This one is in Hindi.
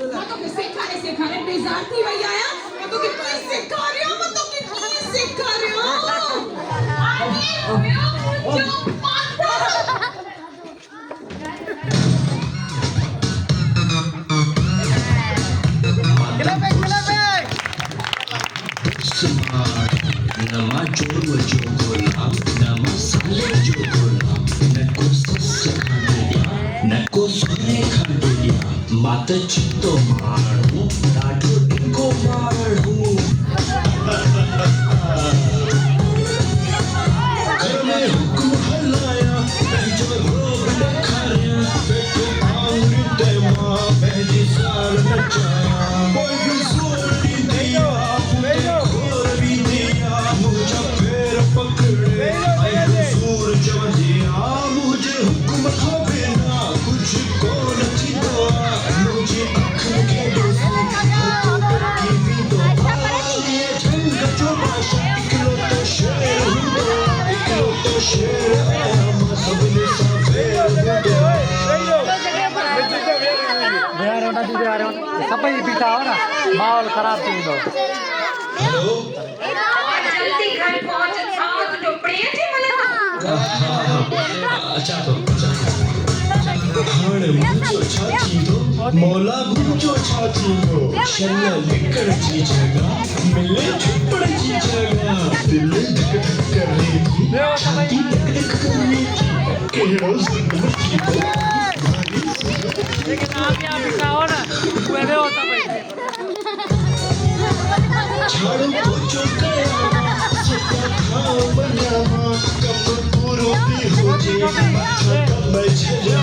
मैं तो सिखाने बेजार थी भैया आया मैं तो कितनी सिखा रही हूँ आगे मुझे Nama jogo jogolam, nama sale jogolam. Nako sase khandeya, nako sone khandeya. Mata chitto maru, nadu dingo maru. Karne hukum halaya, bejo rob dekharya. Beto angri tema, beji sar nachaya. Boy bisur di diya, khor bhi diya. मुझे पैर पकड़े ऐ हुजूर जवदिया मुझे हुक्म खावे ना कुछ को नची दो मुझे आँख के दोस्तों की भी दो ये जंग जो भाषा इकलो तो शेर आया मैं सबने सवेर सबै बिता हो ना माहौल खराब थी दो हेलो जल्दी घर पहुंच तो टोपड़ी थी मला अच्छा तो हाणे मुझो छाती दो मौला मुझो छाती दो शल्ला लिकड़ जी जगह मिले छुपड़ जी जगह दिल धक धक कर रही थी छाती धक धक कर रही थी केड़ो जिंदगी की दो लेकिन आप यहाँ बिता हो ना वेदे होता भाई झाड़ू पोछो गया सदा खाओ बनावा कब पूरो भी हो जाए कब मैं झजा